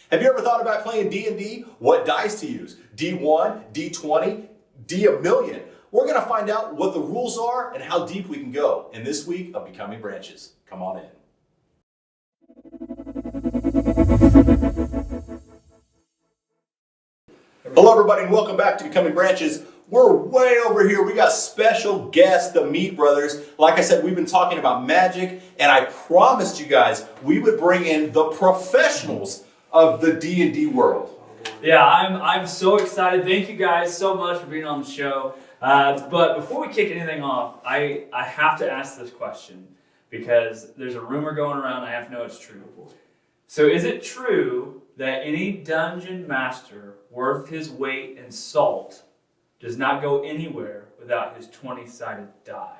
Have you ever thought about playing D&D? What dice to use? D1, D20, D1,000,000? We're going to find out what the rules are and how deep we can go in this week of Becoming Branches. Come on in. Hello everybody and welcome back to Becoming Branches. We're way over here. We got special guests, the Meade brothers. Like I said, we've been talking about magic, and I promised you guys we would bring in the professionals of the D&D world. Yeah, I'm so excited. Thank you guys so much for being on the show. But before we kick anything off, I have to ask this question because there's a rumor going around. I have to know it's true. So is it true that any dungeon master worth his weight in salt does not go anywhere without his 20-sided die?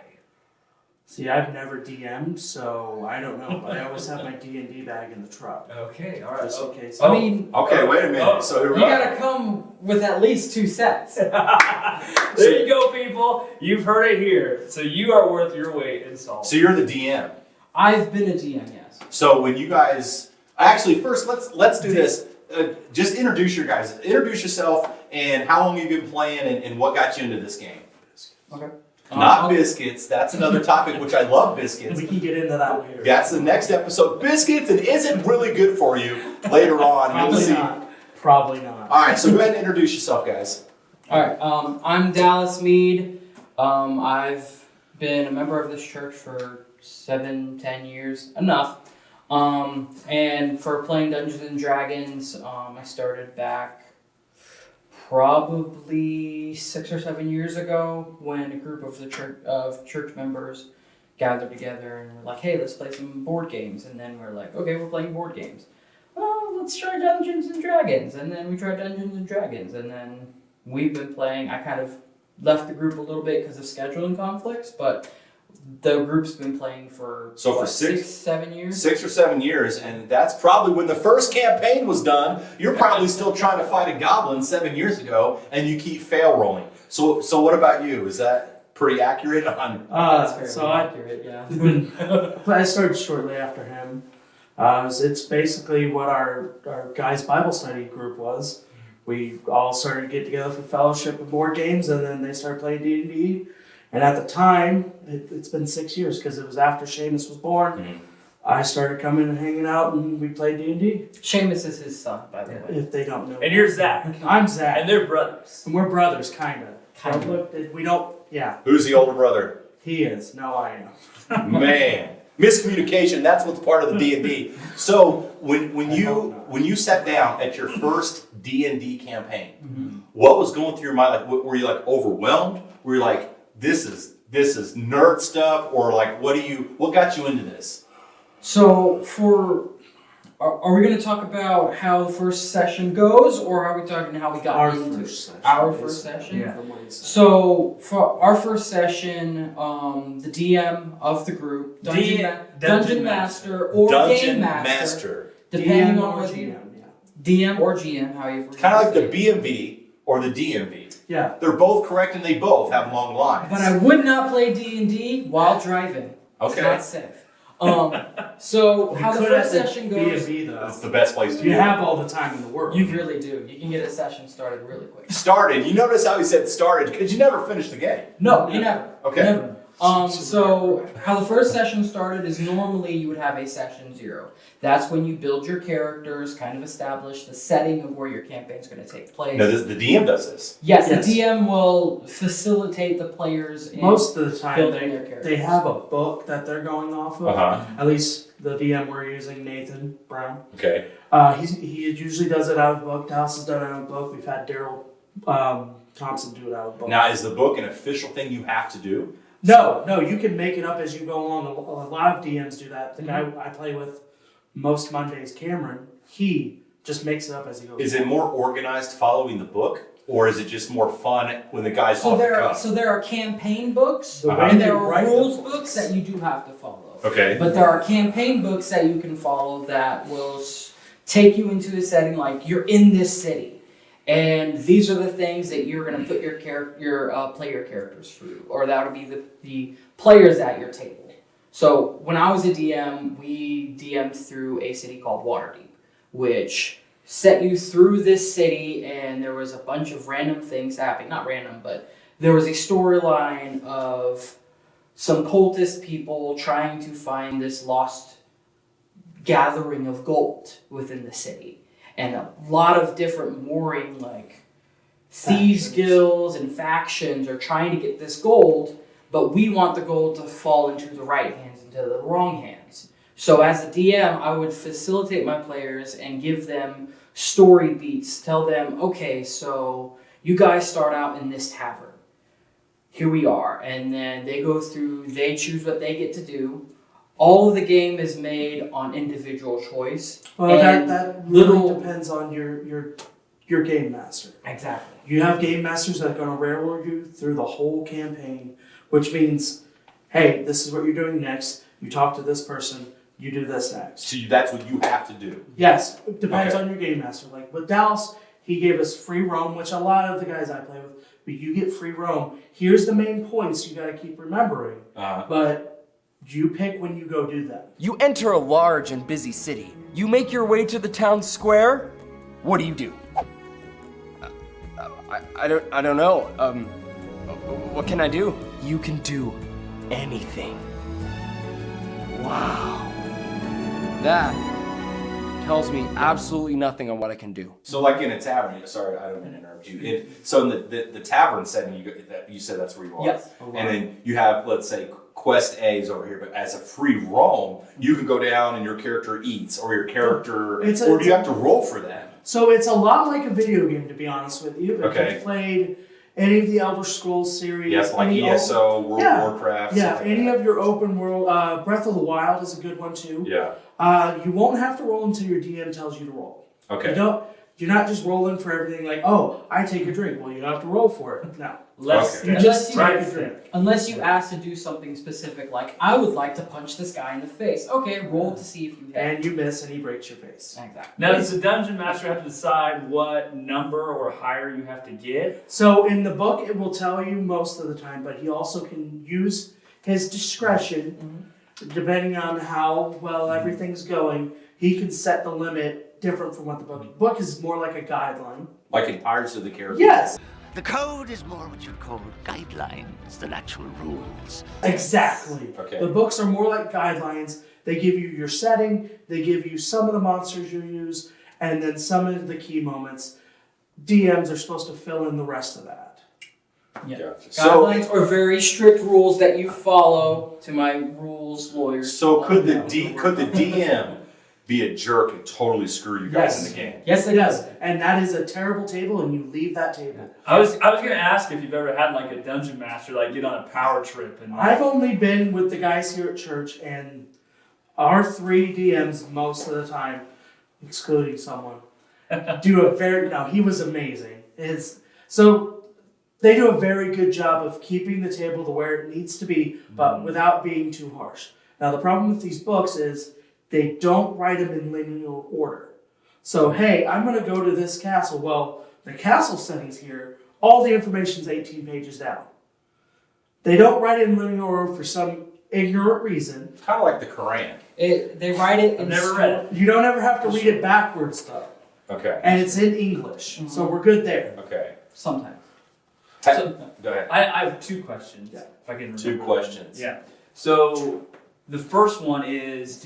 See, I've never DM'd, so I don't know, but I always have my D&D bag in the truck. Okay, all right. Just in case. I mean, Okay, wait a minute. So here we you are. gotta come with at least 2 sets. There you go, people. You've heard it here. So you are worth your weight in salt. So you're the DM. I've been a DM, yes. So when you guys, actually first let's do this. Just introduce yourself and how long you've been playing and what got you into this game. Okay. Not biscuits. That's another topic which I love biscuits. We can get into that later. That's the next episode. Biscuits and is it really good for you later on? You'll Probably see. not. Probably not. All right, so go ahead and introduce yourself, guys. All right. I'm Dallas Meade. I've been a member of this church for 7-10 years, enough. And for playing Dungeons and Dragons, I started back probably 6 or 7 years ago when a group of the church members gathered together and were like, "Hey, let's play some board games." And then we're like, "Okay, we're playing board games. Well, let's try Dungeons and Dragons." And then we tried Dungeons and Dragons, and then we've been playing. I kind of left the group a little bit because of scheduling conflicts, but the group's been playing for, So for what, 6, 7 years? 6 or 7 years, and that's probably when the first campaign was done. You're probably still trying to fight a goblin 7 years ago, and you keep fail rolling. So what about you? Is that pretty accurate on? That's fairly So accurate, yeah. I started shortly after him. It's basically what our guys' Bible study group was. We all started to get together for fellowship and board games, and then they started playing D&D. And at the time, it's been 6 years because it was after Seamus was born. Mm-hmm. I started coming and hanging out, and we played D&D. Seamus is his son, by the way. If they don't know. And you're Zach. I'm Zach. And they're brothers. And we're brothers, kind of. We don't, yeah. Who's the older brother? He is. No, I am. Man, miscommunication. That's what's part of the D&D. So when you sat down at your first D&D campaign, what was going through your mind? Like, were you like overwhelmed? Were you like, this is nerd stuff, or like what got you into this? So are we going to talk about how the first session goes, or are we talking how we got into our first session? Yeah. So for our first session, the DM of the group, Dungeon Master or Game Master, depending on whether DM or GM, how you kind of like the BMV or the DMV. Yeah. They're both correct and they both have long lines. But I would not play D&D while driving. Okay. It's not safe. So how the first session goes... B&B, though. That's the best place to do You it. have all the time in the world. You really do. You can get a session started really quick. Started. You notice how he said started because you never finished the game. No, you never. Okay. Never. So how the first session started is normally you would have a session 0. That's when you build your characters, kind of establish the setting of where your campaign is going to take place. No, the DM does this. Yes, the DM will facilitate the players in most of the time building their characters. they have a book that they're going off of. At least the DM we're using, Nathan Brown. Okay. He usually does it out of a book. Dallas has done it out of a book. We've had Daryl Thompson do it out of a book. Now, is the book an official thing you have to do? No, you can make it up as you go along. A lot of DMs do that. The guy I play with most Mondays, Cameron, he just makes it up as he goes. Is it more organized following the book, or is it just more fun when the guy's off the cuff? So there are campaign books, The way and they there are write the rules books. books that you do have to follow. Okay. But there are campaign books that you can follow that will take you into a setting like you're in this city. And these are the things that you're going to put your player characters through, or that would be the players at your table. So when I was a DM, we DM'd through a city called Waterdeep, which set you through this city, and there was a bunch of random things happening. Not random, but there was a storyline of some cultist people trying to find this lost gathering of gold within the city. And a lot of different warring, like thieves guilds and factions are trying to get this gold, but we want the gold to fall into the right hands, into the wrong hands. So as the DM, I would facilitate my players and give them story beats. Tell them, okay, so you guys start out in this tavern. Here we are. And then they go through, they choose what they get to do. All of the game is made on individual choice. Well, that really depends on your game master. Exactly. You have game masters that are going to railroad you through the whole campaign, which means, hey, this is what you're doing next. You talk to this person. You do this next. So that's what you have to do. Yes, it depends on your game master. Like with Dallas, he gave us free roam, which a lot of the guys I play with, but you get free roam. Here's the main points you got to keep remembering. But you pick when you go do that. You enter a large and busy city. You make your way to the town square. What do? I don't know. What can I do? You can do anything. Wow. That tells me absolutely nothing on what I can do. So like in a tavern, sorry, I don't mean to interrupt you. So in the tavern setting, you said that's where you are. Yes. And then you have, let's say, quest A is over here, but as a free roam, you can go down and your character eats, or your character, or do you have to roll for that? So it's a lot like a video game, to be honest with you. If Okay. you've played any of the Elder Scrolls series. Yes, like ESO, World of Warcraft. Yeah, any of your open world. Breath of the Wild is a good one too. Yeah. You won't have to roll until your DM tells you to roll. Okay. You're not just rolling for everything like, oh, I take a drink. Well, you have to roll for it. No. Okay. You just take a drink. Unless you ask to do something specific, like, I would like to punch this guy in the face. Okay, roll to see if you hit. And you miss and he breaks your face. Exactly. Now, does the dungeon master have to decide what number or higher you have to get? So in the book, it will tell you most of the time, but he also can use his discretion, depending on how well everything's going. He can set the limit different from what the book. The book is more like a guideline. Like in Pirates of the Caribbean. Yes. The code is more what you'd call guidelines than actual rules. Exactly. Okay. The books are more like guidelines. They give you your setting, they give you some of the monsters you use, and then some of the key moments. DMs are supposed to fill in the rest of that. Yeah. Gotcha. Guidelines are very strict rules that you follow. To my rules lawyers. So could the DM be a jerk and totally screw you guys in the game? Yes, it does. And that is a terrible table, and you leave that table. I was going to ask if you've ever had like a dungeon master like get on a power trip and. I've only been with the guys here at church, and our 3 DMs most of the time, excluding someone, do a very. Now he was amazing. So they do a very good job of keeping the table to where it needs to be, but without being too harsh. Now the problem with these books is they don't write them in linear order. So hey, I'm going to go to this castle. Well, the castle setting's here. All the information's 18 pages down. They don't write it in linear order for some ignorant reason. Kind of like the Quran. They write it in. I've never read it. You don't ever have to read it backwards though. Okay. And it's in English. So we're good there. Okay. Sometimes. So, Go ahead. I have 2 questions. Yeah. If I can remember. 2 questions. Yeah. So the first one is,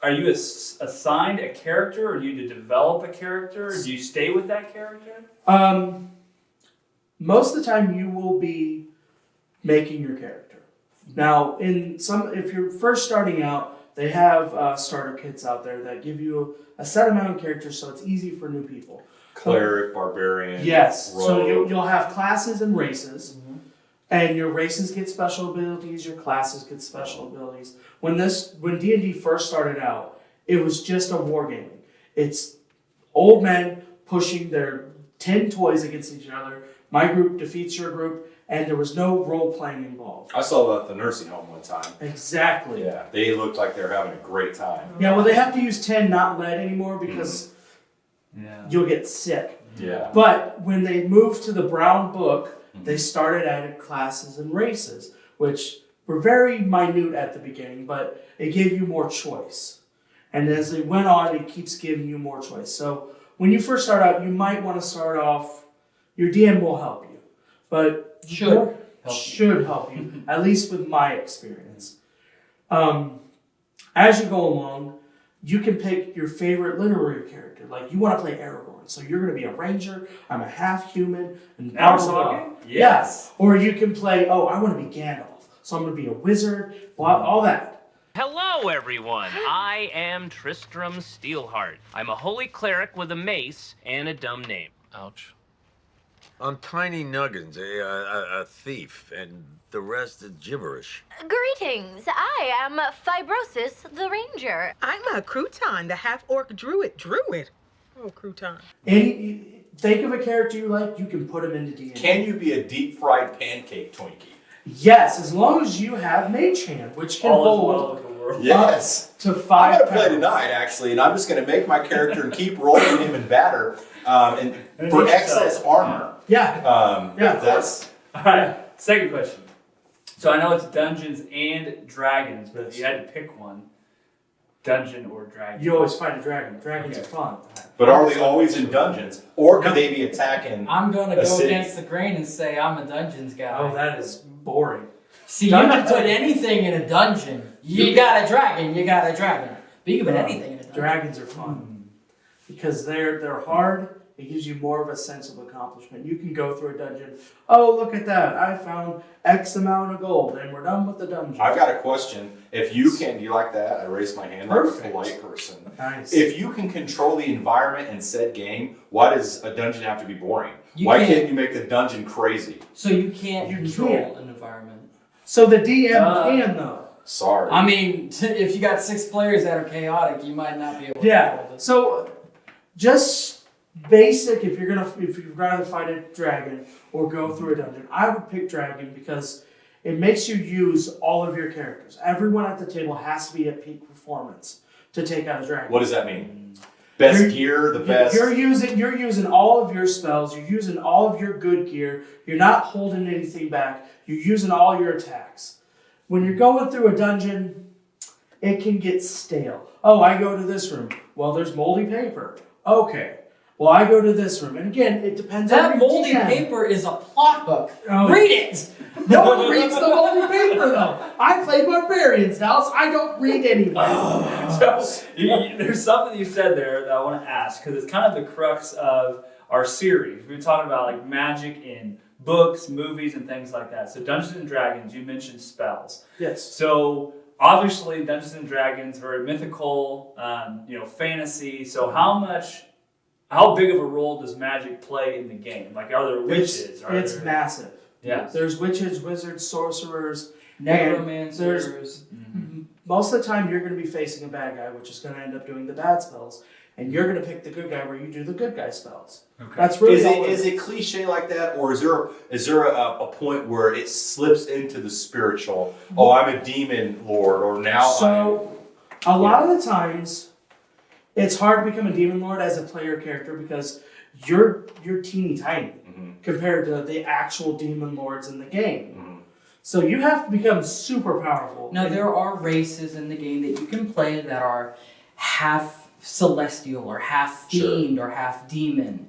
are you assigned a character, or do you develop a character, or do you stay with that character? Most of the time you will be making your character. Now, if you're first starting out, they have starter kits out there that give you a set amount of characters, so it's easy for new people. Cleric, barbarian. Yes. Rogue. So you'll have classes and races. And your races get special abilities, your classes get special abilities. When D&D first started out, it was just a wargaming. It's old men pushing their 10 toys against each other. My group defeats your group, and there was no role-playing involved. I saw that at the nursing home one time. Exactly. Yeah, they looked like they were having a great time. Yeah, well, they have to use 10, not lead anymore, because you'll get sick. Yeah. But when they moved to the brown book, they started adding classes and races, which were very minute at the beginning, but it gave you more choice. And as it went on, it keeps giving you more choice. So when you first start out, you might want to start off, your DM will help you. But Should help you, at least with my experience. As you go along, you can pick your favorite literary character. Like, you want to play Aragorn, so you're going to be a ranger, I'm a half-human, and blah, blah, blah. Yes. Or you can play, I want to be Gandalf, so I'm going to be a wizard, blah, all that. Hello, everyone. I am Tristram Steelheart. I'm a holy cleric with a mace and a dumb name. Ouch. I'm Tiny Nuggins, a thief, and the rest is gibberish. Greetings. I am Fibrosis the Ranger. I'm a crouton, the half-orc druid. Oh, crouton. Think of a character you like, you can put him into D&D. Can you be a deep-fried pancake Twinkie? Yes, as long as you have Mage Hand, which can hold Yes. to 5 I'm going to play pounds. tonight, actually, and I'm just going to make my character and keep rolling him in batter and for excess armor. Yeah. That's All right. Second question. So I know it's Dungeons and Dragons, but if you had to pick one, dungeon or dragon. You always fight a dragon. Dragons are fun. But are they always in dungeons, or could they be attacking? I'm going to a go city? against the grain and say I'm a dungeons guy. Oh, that is boring. See, you can put anything in a dungeon. You got a dragon. But you can put anything in a dungeon. Dragons are fun because they're hard. It gives you more of a sense of accomplishment. You can go through a dungeon. Oh, look at that! I found X amount of gold, and we're done with the dungeon. I've got a question. If you can, do you like that? I raised my hand Perfect. like a polite person. Nice. If you can control the environment in said game, why does a dungeon have to be boring? You Why can't- can't you make the dungeon crazy? So you can't control can't. an environment. So the DM can though. Sorry. I mean, if you got 6 players that are chaotic, you might not be able to Yeah. control this. So just basic. If you'd rather fight a dragon or go through a dungeon, I would pick dragon because it makes you use all of your characters. Everyone at the table has to be at peak performance to take out a dragon. What does that mean? Best gear, the best. You're using all of your spells. You're using all of your good gear. You're not holding anything back. You're using all your attacks. When you're going through a dungeon, it can get stale. Oh, I go to this room. Well, there's moldy paper. Okay. Well, I go to this room. And again, it depends on That your moldy DM. paper is a plot book. Oh. Read it! No one reads the moldy paper, though. I play barbarians, Dallas. I don't read anything. So there's something you said there that I want to ask because it's kind of the crux of our series. We've been talking about like magic in books, movies, and things like that. So Dungeons and Dragons, you mentioned spells. Yes. So obviously Dungeons and Dragons, very mythical, fantasy. So how big of a role does magic play in the game? Like, are there witches? It's massive. Yeah. There's witches, wizards, sorcerers, Necromancers. Most of the time, you're going to be facing a bad guy, which is going to end up doing the bad spells, and you're going to pick the good guy where you do the good guy spells. Okay. That's really Is it cliche like that, or is there a point where it slips into the spiritual? Oh, I'm a demon lord, or now a lot of the times, it's hard to become a demon lord as a player character because you're teeny tiny compared to the actual demon lords in the game. So you have to become super powerful. Now, there are races in the game that you can play that are half celestial or half fiend or half demon.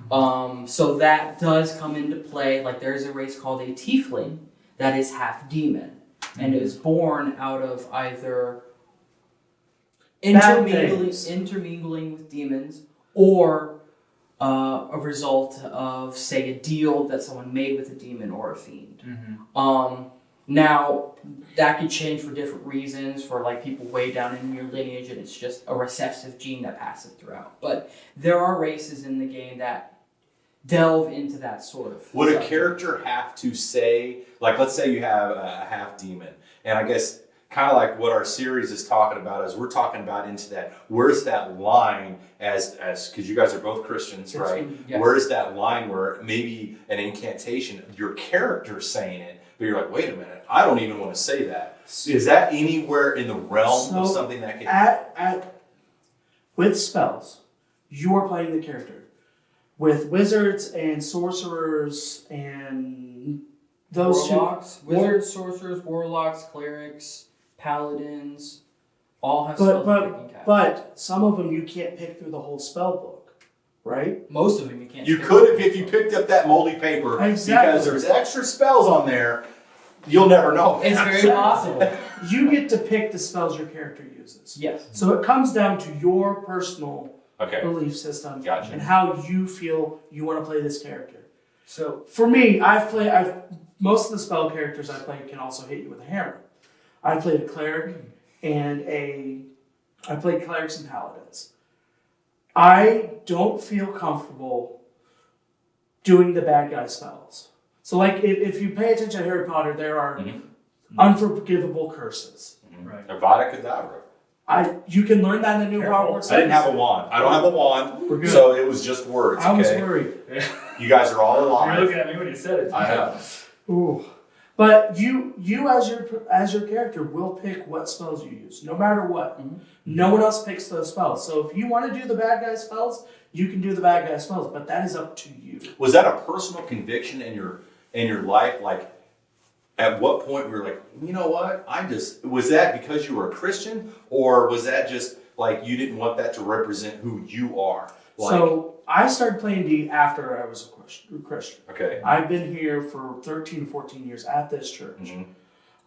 So that does come into play. Like, there's a race called a tiefling that is half demon and is born out of either intermingling with demons or a result of, say, a deal that someone made with a demon or a fiend. Now, that could change for different reasons, for like people way down in your lineage and it's just a recessive gene that passes throughout. But there are races in the game that delve into that sort of would a subject. character have to say, like, let's say you have a half demon, and I guess kind of like what our series is talking about is we're talking about into that, where's that line as because you guys are both Christians, right? Yes. Where's that line where maybe an incantation, your character's saying it, but you're like, wait a minute, I don't even want to say that. Is that anywhere in the realm of something that can... With spells, you are playing the character. With wizards and sorcerers and those Warlocks, wizards, sorcerers, warlocks, clerics, paladins, All have spell picking tabs. But some of them you can't pick through the whole spell book, right? Most of them you can't. You could if you picked up that moldy paper because there's extra spells on there. You'll never know. It's very possible. You get to pick the spells your character uses. Yes. So it comes down to your personal belief system Gotcha. and how you feel you want to play this character. So for me, most of the spell characters I play can also hit you with a hammer. I played a cleric and I played clerics and paladins. I don't feel comfortable doing the bad guy spells. So like if you pay attention to Harry Potter, there are unforgivable curses. Right. Avada Kedavra. You can learn that in the new Hogwarts. I didn't have a wand. I don't have a wand. We're good. So it was just words. I was worried. You guys are all alive. You're looking at me when you said it. I have. Ooh. But you as your character will pick what spells you use, no matter what. Mm-hmm. No one else picks those spells. So if you want to do the bad guy spells, you can do the bad guy spells, but that is up to you. Was that a personal conviction in your life? Like, at what point we were like, you know what? Was that because you were a Christian, or was that just like you didn't want that to represent who you are? Like, so I started playing D after I was a Christian. Okay. I've been here for 13, 14 years at this church. Mm-hmm.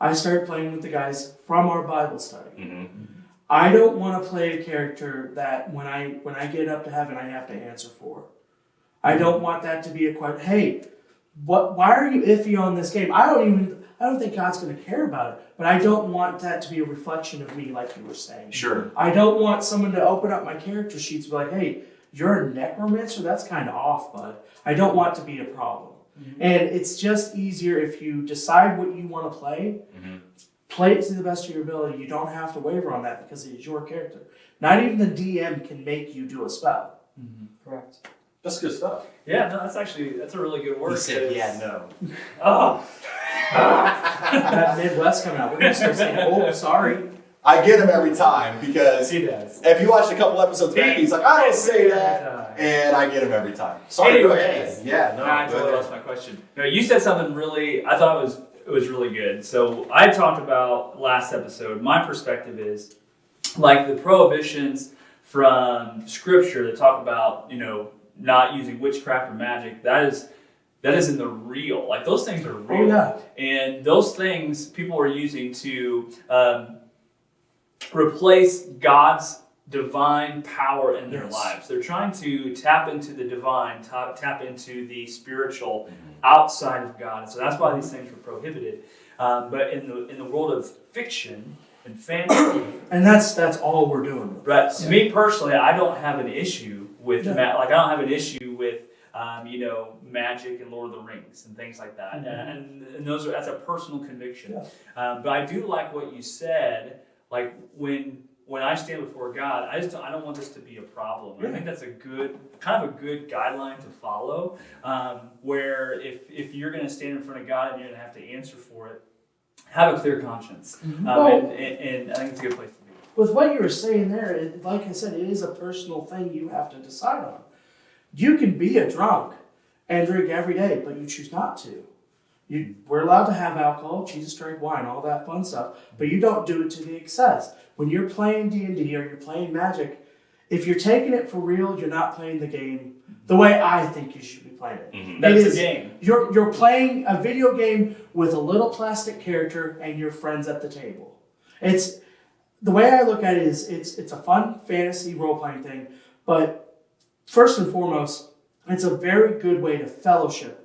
I started playing with the guys from our Bible study. Mm-hmm. I don't want to play a character that when I get up to heaven, I have to answer for. I don't want that to be a question. Hey, why are you iffy on this game? I don't think God's going to care about it, but I don't want that to be a reflection of me, like you were saying. Sure. I don't want someone to open up my character sheets and be like, hey, you're a necromancer? That's kind of off, bud. I don't want to be a problem. Mm-hmm. And it's just easier if you decide what you want to play, play it to the best of your ability. You don't have to waver on that because it is your character. Not even the DM can make you do a spell. Mm-hmm. Correct. That's good stuff. Yeah, no, that's a really good word. He said, yeah, no. Oh. That Midwest coming out. We're going to start saying, oh, sorry. I get him every time because he does. If you watched a couple episodes back, he's like, I don't say that. And I get him every time. Sorry, go ahead. Yeah, no, I totally lost my question. No, you said something really, I thought it was really good. So I talked about last episode, my perspective is like the prohibitions from scripture that talk about, not using witchcraft or magic, that is in the real. Like those things are real. Oh, yeah. And those things people are using to replace God's divine power in their lives. They're trying to tap into the divine, tap into the spiritual outside of God. And so that's why these things were prohibited. But in the world of fiction and fantasy, and that's all we're doing. Right. To me personally, I don't have an issue with I don't have an issue with magic and Lord of the Rings and things like that. And that's a personal conviction. Yeah. But I do like what you said. Like when I stand before God, I don't want this to be a problem. Yeah. I think that's a good guideline to follow. Where if you're going to stand in front of God and you're going to have to answer for it, have a clear conscience. And I think it's a good place to be. With what you were saying there, like I said, it is a personal thing you have to decide on. You can be a drunk and drink every day, but you choose not to. We're allowed to have alcohol, Jesus drank wine, all that fun stuff, but you don't do it to the excess. When you're playing D&D or you're playing Magic, if you're taking it for real, you're not playing the game the way I think you should be playing it. Mm-hmm. That's a game. You're playing a video game with a little plastic character and your friends at the table. It's the way I look at it is it's a fun fantasy role-playing thing, but first and foremost, it's a very good way to fellowship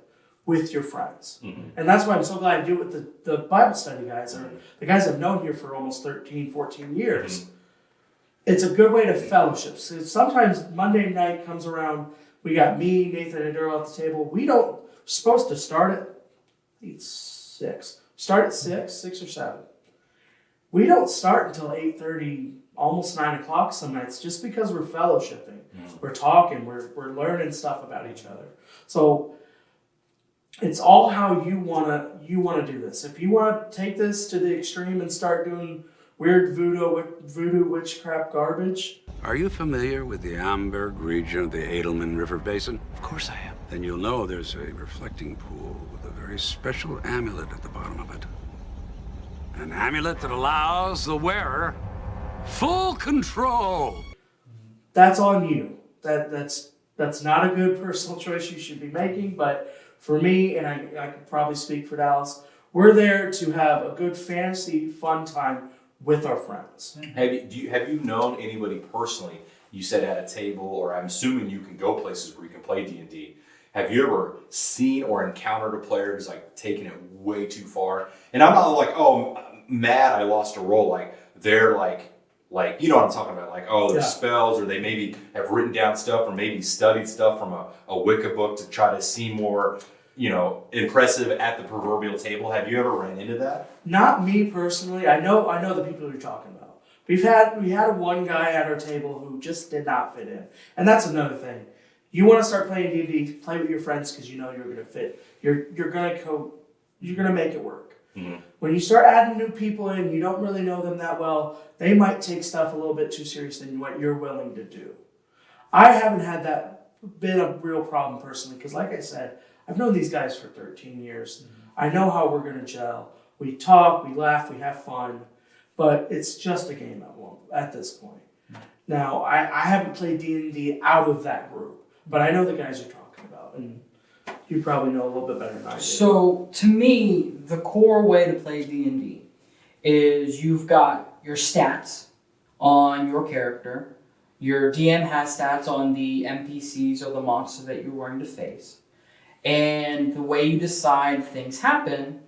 with your friends. Mm-hmm. And that's why I'm so glad I do it with the Bible study guys. Or the guys I've known here for almost 13, 14 years. Mm-hmm. It's a good way to fellowship. So sometimes Monday night comes around, we got me, Nathan, and Daryl at the table. We're supposed to start at, I think it's 6. Start at 6 or 7. We don't start until 8:30, almost 9 o'clock some nights, just because we're fellowshipping. Mm-hmm. We're talking, we're learning stuff about each other. So it's all how you wanna do this. If you want to take this to the extreme and start doing weird voodoo witchcraft garbage. Are you familiar with the Amberg region of the Edelman River Basin? Of course I am. Then you'll know there's a reflecting pool with a very special amulet at the bottom of it. An amulet that allows the wearer Full control. That's on you. That's not a good personal choice you should be making, but for me, and I could probably speak for Dallas, we're there to have a good fantasy fun time with our friends. Have you known anybody personally? You said at a table, or I'm assuming you can go places where you can play D&D. Have you ever seen or encountered a player who's like taking it way too far? And I'm not like, oh, mad I lost a roll. Like they're like you know what I'm talking about? Like, oh, there's spells, or they maybe have written down stuff, or maybe studied stuff from a Wicca book to try to seem more, impressive at the proverbial table. Have you ever ran into that? Not me personally. I know the people you're talking about. We had one guy at our table who just did not fit in, and that's another thing. You want to start playing D&D, play with your friends because you know you're going to fit. You're going to make it work. Mm-hmm. When you start adding new people in, you don't really know them that well. They might take stuff a little bit too serious than what you're willing to do. I haven't had that been a real problem personally because, like I said, I've known these guys for 13 years. Mm-hmm. I know how we're going to gel. We talk, we laugh, we have fun, but it's just a game at this point. Mm-hmm. Now, I haven't played D&D out of that group. But I know the guys you're talking about, and you probably know a little bit better than I do. So, to me, the core way to play D&D is you've got your stats on your character. Your DM has stats on the NPCs or the monsters that you're going to face. And the way you decide things happen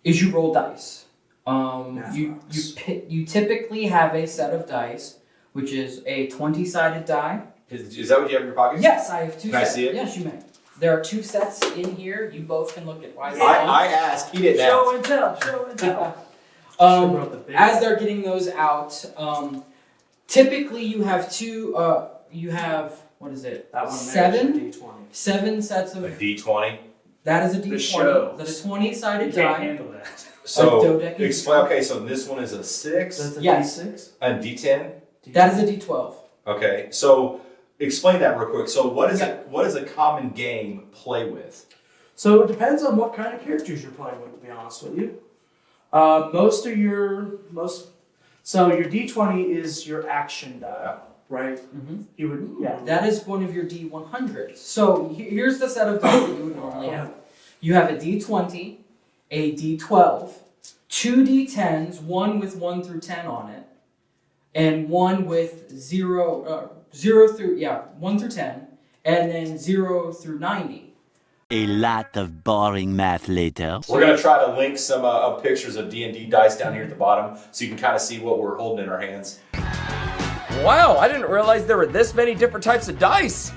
is you roll dice. You typically have a set of dice, which is a 20-sided die. Is that what you have in your pocket? Yes, I have two Can sets. I see it? Yes, you may. There are two sets in here. You both can look at why. I asked. He didn't ask. Show and tell. As they're getting those out, typically you have two. What is it? That one seven. D20. 7 sets of. A D20. That is a D20. That's a 20-sided You die. can't handle that. So explain. Okay, so this one is a 6. That's a D6. A D10. That is a D12. Okay, so explain that real quick. So what is a common game play with? So it depends on what kind of characters you're playing with, to be honest with you. So your D20 is your action die, right? Mm-hmm. That is one of your D100s. So here's the set of dice that you would normally have. You have a D20, a D12, 2 D10s, one with 1 through 10 on it, and one with 1 through 10, and then 0 through 90. A lot of boring math later. We're going to try to link some pictures of D&D dice down here at the bottom so you can kind of see what we're holding in our hands. Wow, I didn't realize there were this many different types of dice.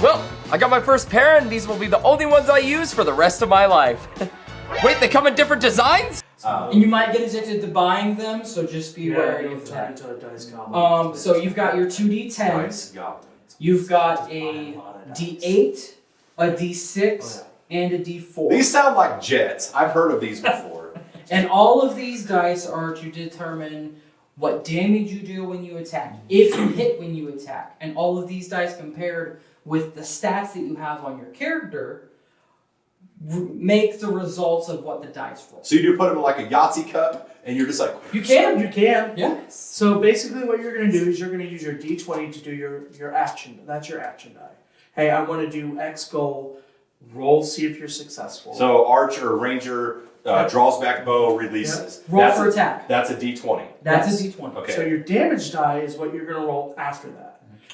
Well, I got my first pair and these will be the only ones I use for the rest of my life. Wait, they come in different designs? And you might get addicted to buying them, so just be wary of that. Into a dice goblin. So you've got your 2 D10s. You've got a D8, a D6, and a D4. These sound like jets. I've heard of these before. And all of these dice are to determine what damage you do when you attack, if you hit when you attack. And all of these dice compared with the stats that you have on your character make the results of what the dice roll. So you do put them in like a Yahtzee cup, and you're just like... You can. Yeah. So basically what you're going to do is you're going to use your D20 to do your action. That's your action die. Hey, I want to do X goal. Roll, see if you're successful. So archer, ranger, draws back bow, releases. Yep. Roll for attack. That's a D20. That's a D20. Okay. So your damage die is what you're going to roll after that.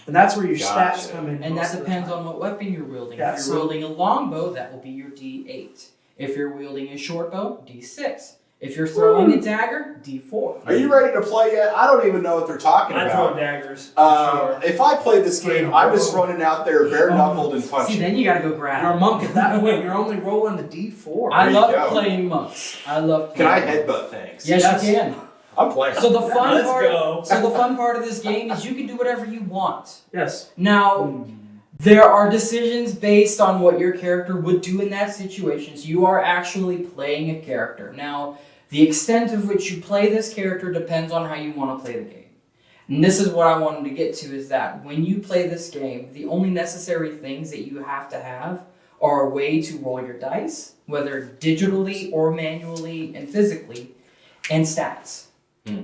And that's where your stats come in. And that depends on what weapon you're wielding. Yeah, if you're wielding a longbow, that will be your D8. If you're wielding a short bow, D6. If you're throwing a dagger, D4. Are you ready to play yet? I don't even know what they're talking I about. throw daggers. If I played this game, I was running out there bare-knuckled and punching. See, then you gotta go grab. You're a monk at that point. You're only rolling the D4. I love playing monks. I love Can playing I headbutt things? Yes, you can. I'm playing. So the fun part of this game is you can do whatever you want. Yes. Now, there are decisions based on what your character would do in that situation. So you are actually playing a character. Now, the extent of which you play this character depends on how you want to play the game. And this is what I wanted to get to, is that when you play this game, the only necessary things that you have to have are a way to roll your dice, whether digitally or manually and physically, and stats.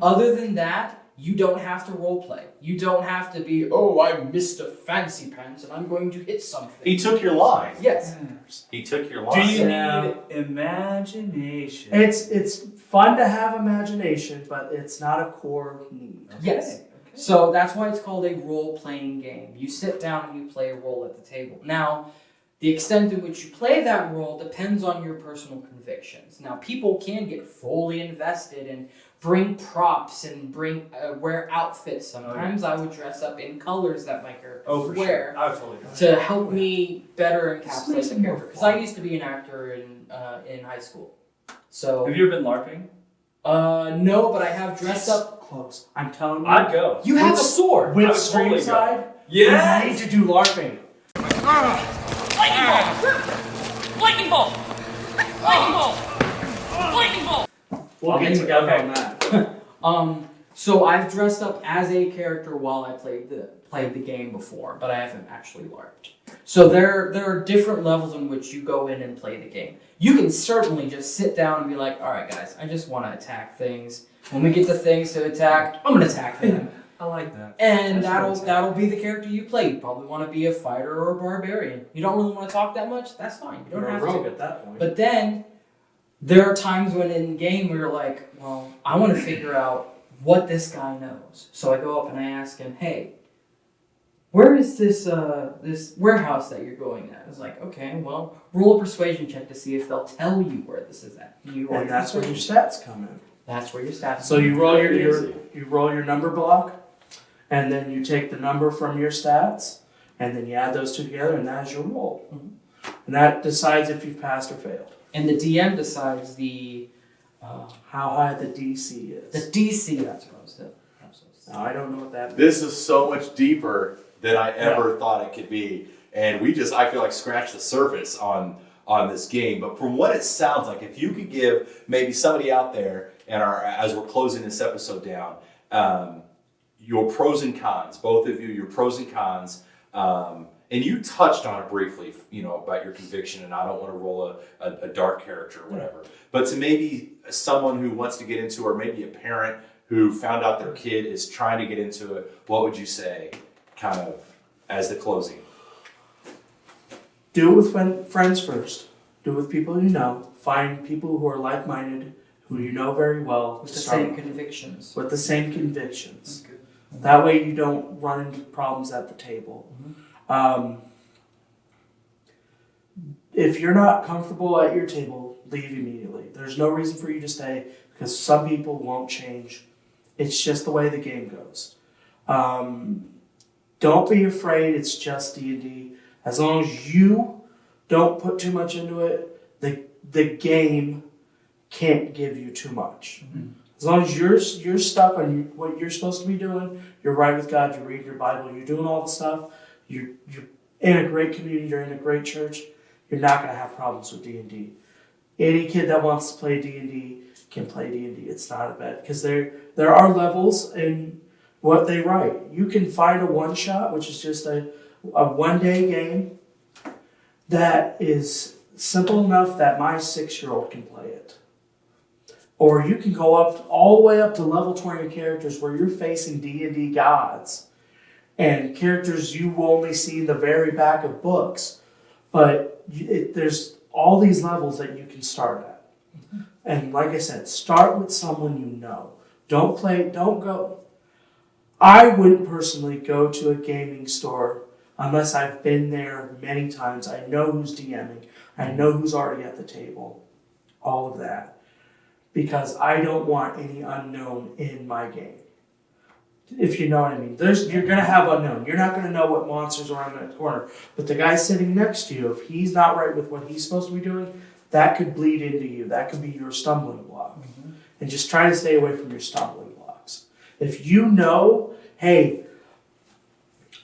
Other than that, you don't have to role play. You don't have to be, oh, I'm Mr. Fancy Pants and I'm going to hit something. He took your line. Yes. He took your Do line. you need imagination? It's fun to have imagination, but it's not a core need. Yes. So that's why it's called a role-playing game. You sit down and you play a role at the table. Now, the extent in which you play that role depends on your personal convictions. Now, people can get fully invested and bring props and wear outfits. Sometimes I would dress up in colors that my character would wear I would totally do to help me better encapsulate the character. Because I used to be an actor in high school. So have you ever been LARPing? No, but I have dressed up close. I'm telling you. I'd go. You have a sword. With totally Streamside, Yes! you need to do LARPing. Lightning bolt! Lightning bolt! Lightning bolt! We'll get together on that. So I've dressed up as a character while I played the game before, but I haven't actually LARPed. So there are different levels in which you go in and play the game. You can certainly just sit down and be like, all right, guys, I just want to attack things. When we get the things to attack, I'm going to attack them. I like that. And that'll be the character you play. You probably want to be a fighter or a barbarian. You don't really want to talk that much? That's fine. You don't You're have a rogue to. at that point. But then there are times when in game where you're like, well, I want to figure out what this guy knows. So I go up and I ask him, hey, where is this warehouse that you're going at? It's like, okay, well, roll a persuasion check to see if they'll tell you where this is at. And that's where your stats come in. That's where your stats. So you roll your number block, and then you take the number from your stats, and then you add those two together, and that is your roll. Mm-hmm. And that decides if you've passed or failed. And the DM decides how high the DC is. The DC, that's what I was saying. Now, I don't know what that means. This is so much deeper than I ever thought it could be. And I feel like scratched the surface on this game. But from what it sounds like, if you could give maybe somebody out there, as we're closing this episode down, your pros and cons, both of you, your pros and cons, and you touched on it briefly, about your conviction, and I don't want to roll a dark character or whatever. But to maybe someone who wants to get into, or maybe a parent who found out their kid is trying to get into it, what would you say, kind of, as the closing? Do it with friends first. Do it with people you know. Find people who are like-minded, who you know very well. With the same convictions. With the same convictions. That way you don't run into problems at the table. Mm-hmm. If you're not comfortable at your table, leave immediately. There's no reason for you to stay, because some people won't change. It's just the way the game goes. Don't be afraid. It's just D&D. As long as you don't put too much into it, the game can't give you too much. Mm-hmm. As long as you're stuck on what you're supposed to be doing, you're right with God, you're reading your Bible, you're doing all the stuff, you're in a great community, you're in a great church, you're not going to have problems with D&D. Any kid that wants to play D&D can play D&D. It's not a bad, because there are levels in what they write. You can find a one-shot, which is just a one-day game that is simple enough that my 6-year-old can play it. Or you can go all the way up to level 20 characters where you're facing D&D gods and characters you only see in the very back of books. But there's all these levels that you can start at. Mm-hmm. And like I said, start with someone you know. Don't go. I wouldn't personally go to a gaming store unless I've been there many times. I know who's DMing. I know who's already at the table. All of that. Because I don't want any unknown in my game. If you know what I mean. You're going to have unknown. You're not going to know what monsters are in the corner. But the guy sitting next to you, if he's not right with what he's supposed to be doing, that could bleed into you. That could be your stumbling block. Mm-hmm. And just try to stay away from your stumbling blocks. If you know, hey,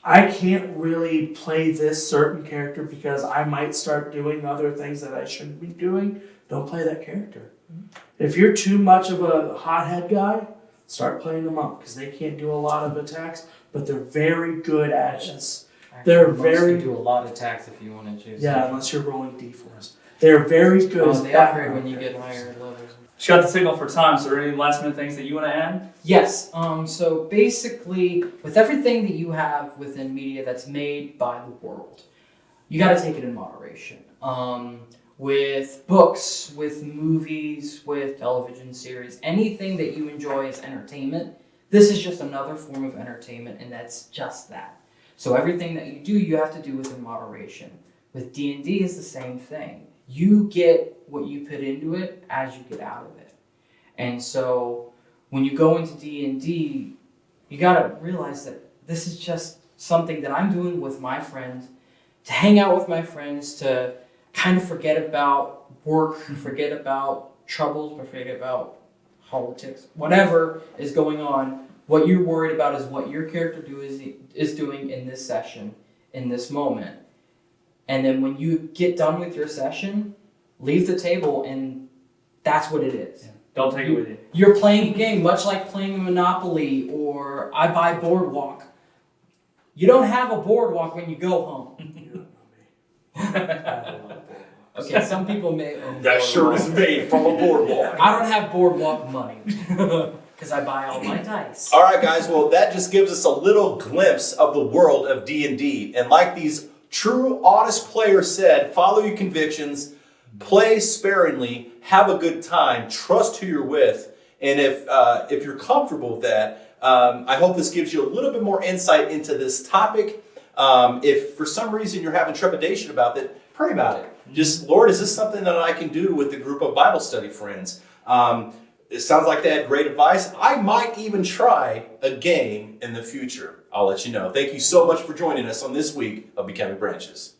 I can't really play this certain character because I might start doing other things that I shouldn't be doing, don't play that character. Mm-hmm. If you're too much of a hothead guy, start playing them up, because they can't do a lot of attacks, but they're very good at this. They're very do a lot of attacks if you want to choose. Yeah, unless you're rolling d4s. They're very good. They upgrade when you get higher levels. Just got the signal for time, so are there any last minute things that you want to add? Yes. So basically, with everything that you have within media that's made by the world, you got to take it in moderation. With books, with movies, with television series, anything that you enjoy as entertainment, this is just another form of entertainment, and that's just that. So everything that you do, you have to do within moderation. With D&D, it's the same thing. You get what you put into it as you get out of it. And so when you go into D&D, you got to realize that this is just something that I'm doing with my friends, to hang out with my friends, to kind of forget about work, forget about troubles, forget about politics, whatever is going on. What you're worried about is what your character is doing in this session, in this moment. And then when you get done with your session, leave the table, and that's what it is. Yeah. Don't take it with you. You're playing a game, much like playing Monopoly or I Buy Boardwalk. You don't have a boardwalk when you go home. Okay, some people may own That shirt is made from a boardwalk. I don't have boardwalk money because I buy all my dice. All right, guys. Well, that just gives us a little glimpse of the world of D&D. And like these true, honest players said, follow your convictions, play sparingly, have a good time, trust who you're with. And if you're comfortable with that, I hope this gives you a little bit more insight into this topic. If for some reason you're having trepidation about it, pray about it. Just, Lord, is this something that I can do with a group of Bible study friends? It sounds like they had great advice. I might even try a game in the future. I'll let you know. Thank you so much for joining us on this week of Becoming Branches.